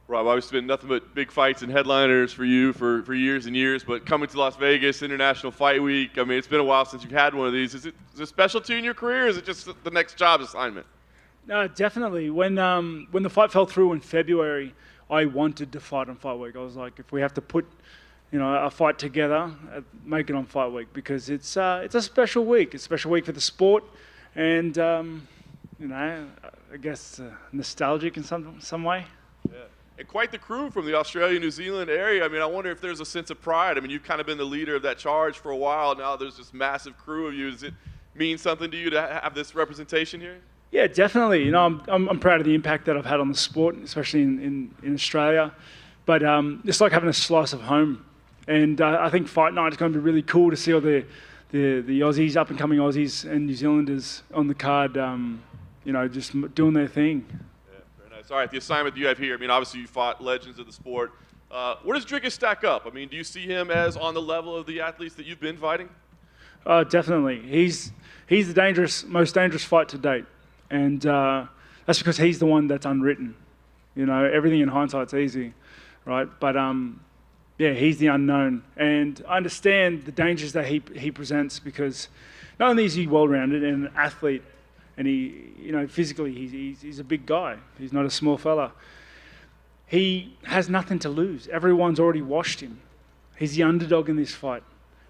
Rob, obviously been nothing but big fights and headliners for you for years and years, but coming to Las Vegas, International Fight Week, I mean, it's been a while since you've had one of these. Is it special to you in your career, or is it just the next job assignment? No, definitely. When the fight fell through in February, I wanted to fight on Fight Week. I was like, if we have to put, a fight together, make it on Fight Week, because it's a special week. It's a special week for the sport, and I guess nostalgic in some way. Yeah. And quite the crew from the Australia, New Zealand area. I mean, I wonder if there's a sense of pride. I mean, you've kind of been the leader of that charge for a while. Now there's this massive crew of you. Does it mean something to you to have this representation here? Yeah, definitely. I'm proud of the impact that I've had on the sport, especially in Australia. But it's like having a slice of home. And I think Fight Night is going to be really cool to see all the Aussies, up-and-coming Aussies and New Zealanders on the card, just doing their thing. All right, the assignment that you have here, I mean, obviously you fought legends of the sport. Where does Dricus stack up? I mean, do you see him as on the level of the athletes that you've been fighting? Definitely. He's the most dangerous fight to date. And that's because he's the one that's unwritten. Everything in hindsight's easy, right? But, he's the unknown. And I understand the dangers that he presents, because not only is he well-rounded and an athlete, and he, physically, he's a big guy. He's not a small fella. He has nothing to lose. Everyone's already washed him. He's the underdog in this fight.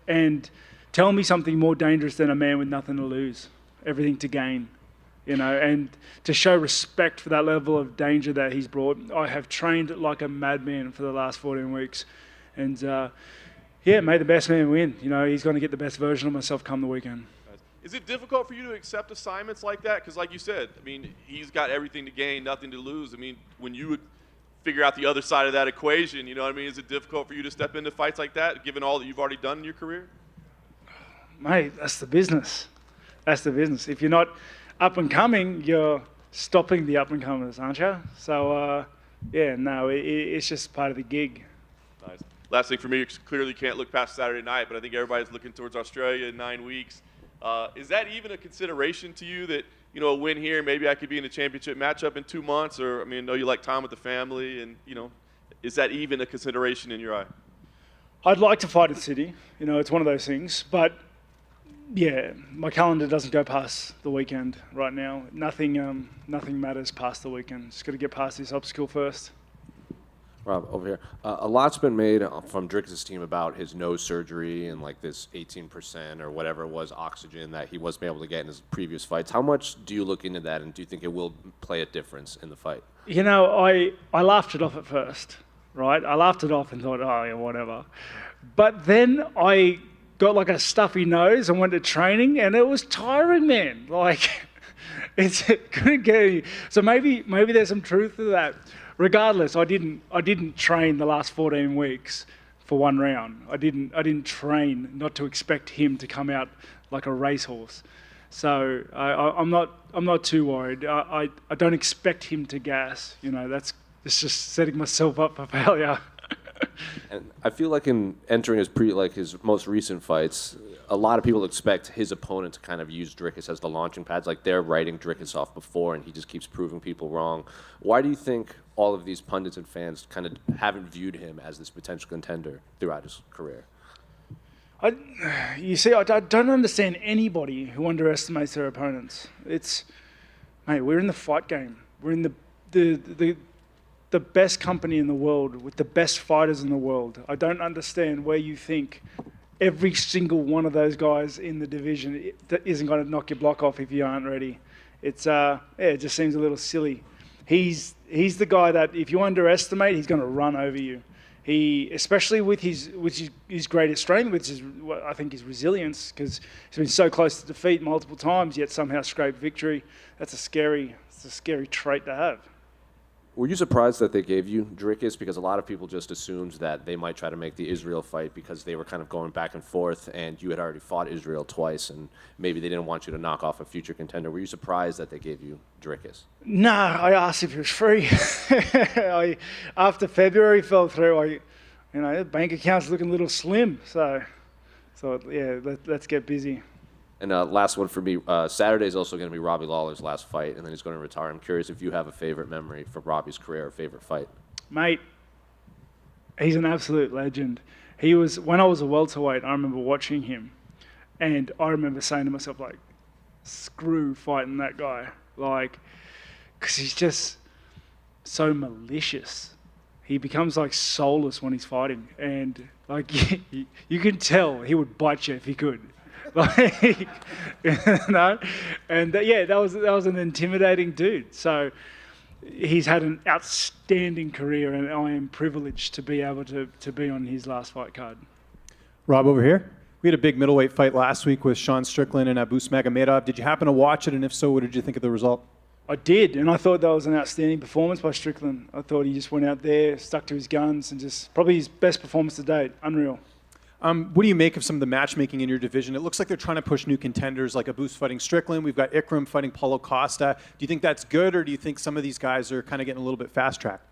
And tell me something more dangerous than a man with nothing to lose, everything to gain. And to show respect for that level of danger that he's brought. I have trained like a madman for the last 14 weeks. And, may the best man win. He's going to get the best version of myself come the weekend. Is it difficult for you to accept assignments like that? Because like you said, I mean, he's got everything to gain, nothing to lose. I mean, when you would figure out the other side of that equation, is it difficult for you to step into fights like that, given all that you've already done in your career? Mate, that's the business. That's the business. If you're not up and coming, you're stopping the up and comers, aren't you? So, it's just part of the gig. Nice. Last thing for me, clearly can't look past Saturday night, but I think everybody's looking towards Australia in 9 weeks. Is that even a consideration to you that, a win here, maybe I could be in a championship matchup in 2 months? Or, I mean, I know you like time with the family, and, is that even a consideration in your eye? I'd like to fight in Sydney. It's one of those things. But, my calendar doesn't go past the weekend right now. Nothing matters past the weekend. Just got to get past this obstacle first. Rob, over here. A lot's been made from Dricus' team about his nose surgery and like this 18% or whatever it was oxygen that he wasn't able to get in his previous fights. How much do you look into that, and do you think it will play a difference in the fight? I laughed it off at first, right? I laughed it off and thought, oh, yeah, whatever. But then I got like a stuffy nose and went to training, and it was tiring, man. Like, it couldn't get any. So maybe there's some truth to that. Regardless, I didn't train the last 14 weeks for one round. I didn't train not to expect him to come out like a racehorse. So I'm not too worried. I don't expect him to gas. It's just setting myself up for failure. And I feel like in entering his most recent fights, a lot of people expect his opponent to kind of use Dricus as the launching pads, like they're writing Dricus off before, and he just keeps proving people wrong. Why do you think all of these pundits and fans kind of haven't viewed him as this potential contender throughout his career? I don't understand anybody who underestimates their opponents. We're in the fight game. We're in the best company in the world with the best fighters in the world. I don't understand where you think every single one of those guys in the division isn't going to knock your block off if you aren't ready. It just seems a little silly. He's the guy that if you underestimate, he's going to run over you. Especially with his greatest strength, which is what I think his resilience, because he's been so close to defeat multiple times, yet somehow scraped victory. It's a scary trait to have. Were you surprised that they gave you Dricus? Because a lot of people just assumed that they might try to make the Israel fight because they were kind of going back and forth, and you had already fought Israel twice, and maybe they didn't want you to knock off a future contender. Were you surprised that they gave you Dricus? No, I asked if it was free. After February fell through, the bank account's looking a little slim, so let's get busy. And last one for me, Saturday is also going to be Robbie Lawler's last fight, and then he's going to retire. I'm curious if you have a favorite memory from Robbie's career or favorite fight. mate, he's an absolute legend. He was, when I was a welterweight, I remember watching him, and I remember saying to myself, like, screw fighting that guy. Like, because he's just so malicious. He becomes like soulless when he's fighting, and like you can tell he would bite you if he could. Like, you know, and that was an intimidating dude. So he's had an outstanding career, and I am privileged to be able to be on his last fight card. Rob, over here. We had a big middleweight fight last week with Sean Strickland and Abus Magomedov. Did you happen to watch it? And if so, what did you think of the result? I did, and I thought that was an outstanding performance by Strickland. I thought he just went out there, stuck to his guns, and just probably his best performance to date. Unreal. What do you make of some of the matchmaking in your division? It looks like they're trying to push new contenders like Abus fighting Strickland. We've got Ikram fighting Paulo Costa. Do you think that's good, or do you think some of these guys are kind of getting a little bit fast-tracked?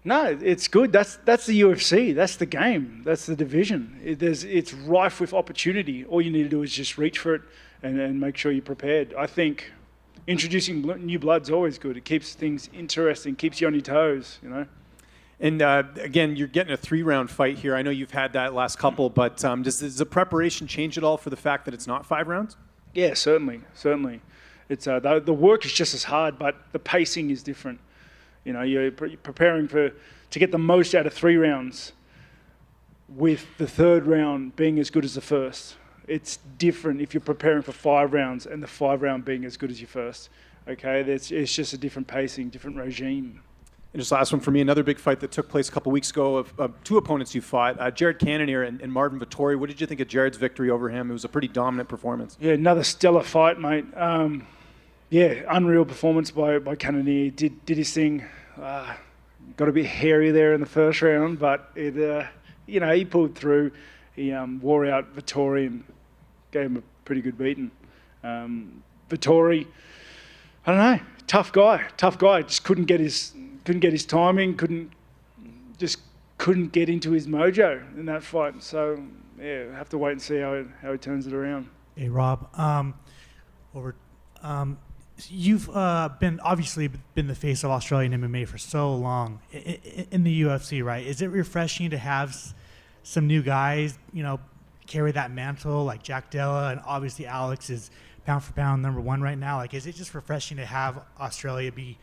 No, it's good. That's the UFC. That's the game. That's the division. It's rife with opportunity. All you need to do is just reach for it and make sure you're prepared. I think introducing new blood's always good. It keeps things interesting, keeps you on your toes, you know. And again, you're getting a 3-round fight here. I know you've had that last couple, but does the preparation change at all for the fact that it's not 5 rounds? Yeah, certainly. It's the work is just as hard, but the pacing is different. You know, you're preparing to get the most out of 3 rounds, with the 3rd round being as good as the first. It's different if you're preparing for 5 rounds and the 5th round being as good as your first. Okay, it's just a different pacing, different regime. And just last one for me, another big fight that took place a couple weeks ago of 2 opponents you fought, Jared Cannonier and Marvin Vettori. What did you think of Jared's victory over him? It was a pretty dominant performance. Yeah, another stellar fight, mate. Yeah, unreal performance by Cannonier. Did his thing. Got a bit hairy there in the first round, but he pulled through. He wore out Vettori and gave him a pretty good beating. Vettori, I don't know, tough guy. Just couldn't get his timing. Couldn't get into his mojo in that fight. So yeah, have to wait and see how he turns it around. Hey Rob, you've obviously been the face of Australian MMA for so long in the UFC, right? Is it refreshing to have some new guys, carry that mantle, like Jack Della, and obviously Alex is pound for pound number 1 right now? Like, is it just refreshing to have Australia be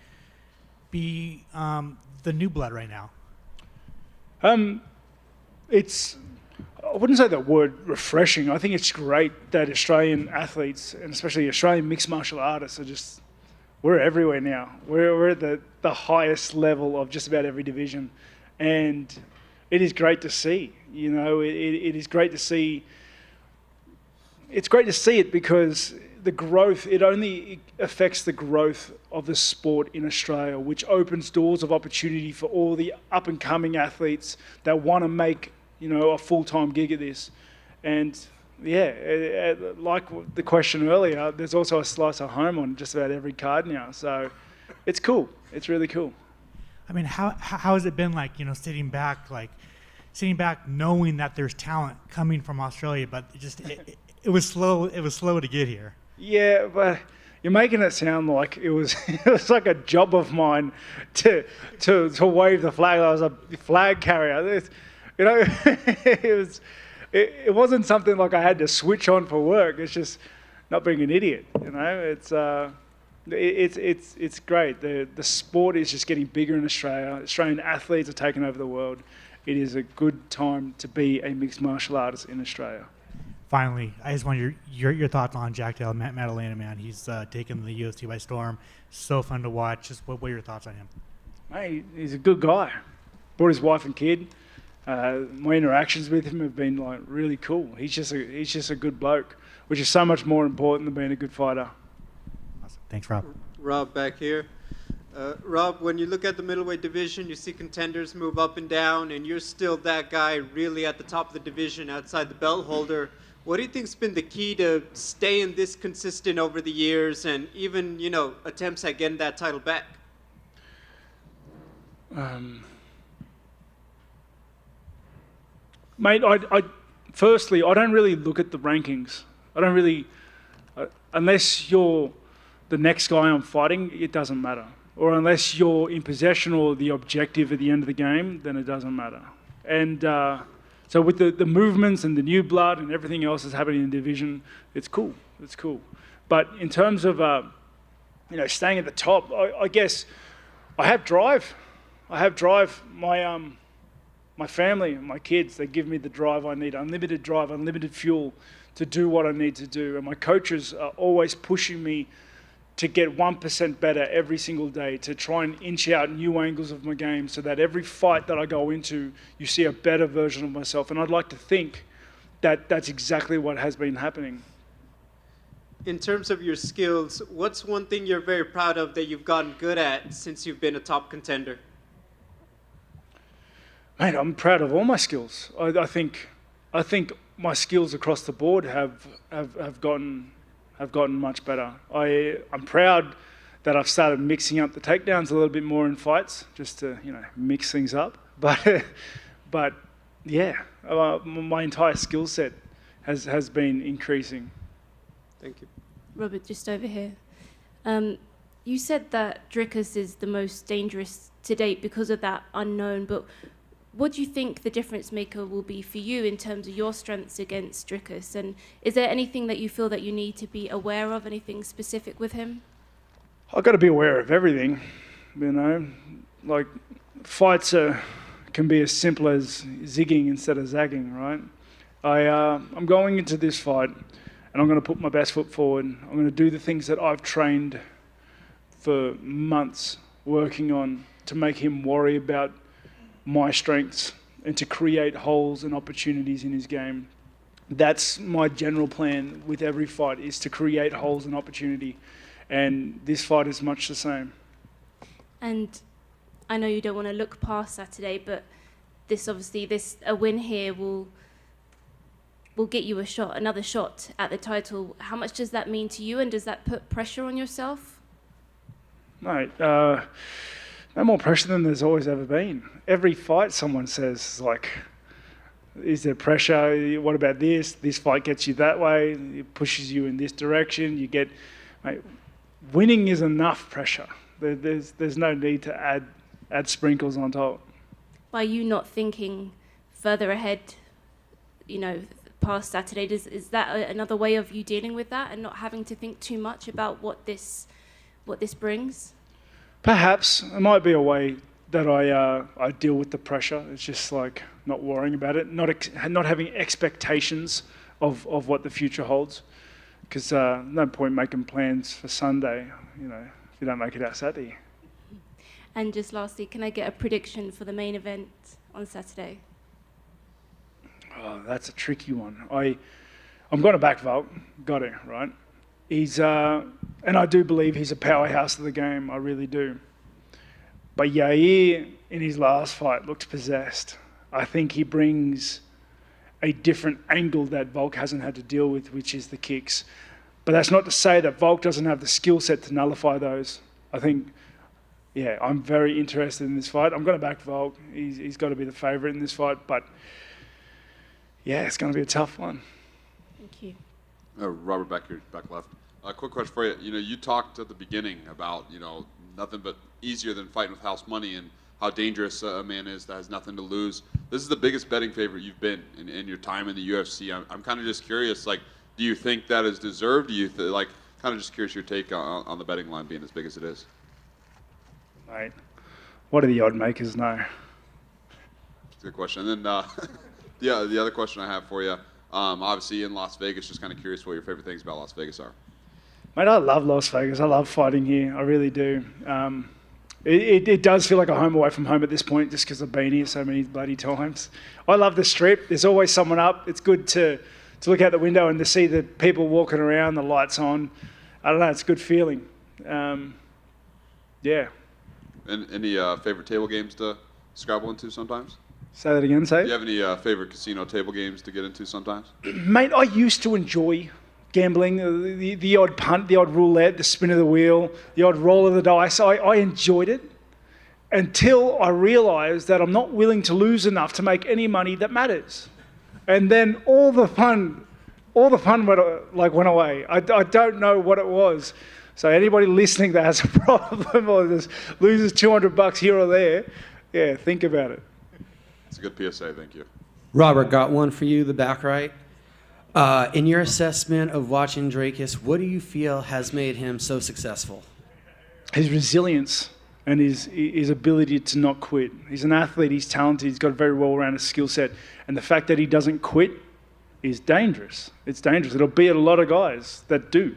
the new blood right now? I wouldn't say that word refreshing. I think it's great that Australian athletes, and especially Australian mixed martial artists, we're everywhere now. We're at the highest level of just about every division. And it is great to see. It is great to see. It's great to see it because the growth, it only affects the growth of the sport in Australia, which opens doors of opportunity for all the up-and-coming athletes that want to make a full-time gig at this. And yeah, like the question earlier, there's also a slice of home on just about every card now. So it's cool. It's really cool. I mean, how has it been like, sitting back knowing that there's talent coming from Australia, but it was slow to get here? Yeah, but you're making it sound like it was like a job of mine to wave the flag. I was a flag carrier. It wasn't something like I had to switch on for work. It's just not being an idiot. It's great. The sport is just getting bigger in Australia. Australian athletes are taking over the world. It is a good time to be a mixed martial artist in Australia. Finally, I just want your thoughts on Jack Della Maddalena, man. He's taken the UFC by storm. So fun to watch. Just what are your thoughts on him? Hey, he's a good guy. Brought his wife and kid. My interactions with him have been really cool. He's just a good bloke, which is so much more important than being a good fighter. Awesome. Thanks, Rob. Rob back here. Rob, when you look at the middleweight division, you see contenders move up and down, and you're still that guy really at the top of the division outside the belt holder. What do you think's been the key to staying this consistent over the years and even, attempts at getting that title back? Mate, firstly, I don't really look at the rankings. I don't really, unless you're the next guy I'm fighting, it doesn't matter. or unless you're in possession or the objective at the end of the game, then it doesn't matter. And so with the movements and the new blood and everything else that's happening in the division, it's cool. It's cool. But in terms of staying at the top, I guess I have drive. I have drive. My family, my kids, they give me the drive I need. Unlimited drive, unlimited fuel to do what I need to do. And my coaches are always pushing me to get 1% better every single day, to try and inch out new angles of my game so that every fight that I go into, you see a better version of myself. And I'd like to think that that's exactly what has been happening. In terms of your skills, what's one thing you're very proud of that you've gotten good at since you've been a top contender? Mate, I'm proud of all my skills. I think my skills across the board have gotten much better. I'm proud that I've started mixing up the takedowns a little bit more in fights, just to mix things up. But yeah, my entire skill set has been increasing. Thank you. Robert, just over here. You said that Dricus is the most dangerous to date because of that unknown, but what do you think the difference maker will be for you in terms of your strengths against Dricus? And is there anything that you feel that you need to be aware of, anything specific with him? I've got to be aware of everything, like fights can be as simple as zigging instead of zagging, right? I'm going into this fight and I'm going to put my best foot forward. I'm going to do the things that I've trained for months working on to make him worry about my strengths and to create holes and opportunities in his game. That's my general plan with every fight, is to create holes and opportunity. And this fight is much the same. And I know you don't want to look past Saturday, but a win here will get you another shot at the title. How much does that mean to you, and does that put pressure on yourself? Mate, no more pressure than there's always ever been. Every fight someone says, like, is there pressure? What about this? This fight gets you that way. It pushes you in this direction. You get, mate, winning is enough pressure. There's no need to add sprinkles on top. By you not thinking further ahead, past Saturday, is that another way of you dealing with that and not having to think too much about what this brings? Perhaps it might be a way that I deal with the pressure. It's just like not worrying about it, not having expectations of what the future holds. Because no point making plans for Sunday, if you don't make it out Saturday. And just lastly, can I get a prediction for the main event on Saturday? Oh, that's a tricky one. I'm going to back Volk. Got it, right? He's and I do believe he's a powerhouse of the game. I really do. But Yair, in his last fight, looked possessed. I think he brings a different angle that Volk hasn't had to deal with, which is the kicks. But that's not to say that Volk doesn't have the skill set to nullify those. I think, I'm very interested in this fight. I'm going to back Volk. He's got to be the favourite in this fight. But, it's going to be a tough one. Thank you. Robert back here, back left. Quick question for you. You talked at the beginning about, nothing but easier than fighting with house money and how dangerous a man is that has nothing to lose. This is the biggest betting favorite you've been in your time in the UFC. I'm kind of just curious, do you think that is deserved? Do you kind of just curious your take on the betting line being as big as it is? Mate, what do the odd makers know? That's a good question. And then the other question I have for you, obviously in Las Vegas, just kind of curious what your favorite things about Las Vegas are. Mate, I love Las Vegas. I love fighting here. I really do. It does feel like a home away from home at this point, just because I've been here so many bloody times. I love the Strip. There's always someone up. It's good to look out the window and to see the people walking around, the lights on. I don't know. It's a good feeling. Yeah. And any favorite table games to scrabble into sometimes? Say that again, say. Do you have any favorite casino table games to get into sometimes? Mate, I used to enjoy gambling, the odd punt, the odd roulette, the spin of the wheel, the odd roll of the dice. I enjoyed it until I realised that I'm not willing to lose enough to make any money that matters. And then all the fun went away. I don't know what it was. So anybody listening that has a problem or just loses $200 here or there, yeah, think about it. It's a good PSA. Thank you. Robert, got one for you, the back right. In your assessment of watching Dricus, what do you feel has made him so successful? His resilience and his ability to not quit. He's an athlete, he's talented, he's got a very well-rounded skill set. And the fact that he doesn't quit is dangerous. It's dangerous. It'll beat a lot of guys that do.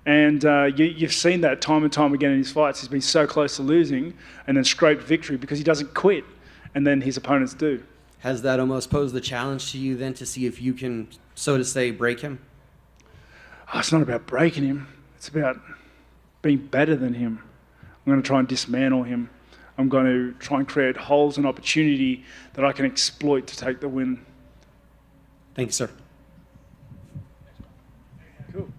And you've seen that time and time again in his fights. He's been so close to losing and then scraped victory because he doesn't quit, and then his opponents do. Has that almost posed the challenge to you then to see if you can, so to say, break him? Oh, it's not about breaking him. It's about being better than him. I'm going to try and dismantle him. I'm going to try and create holes and opportunity that I can exploit to take the win. Thank you, sir. Cool.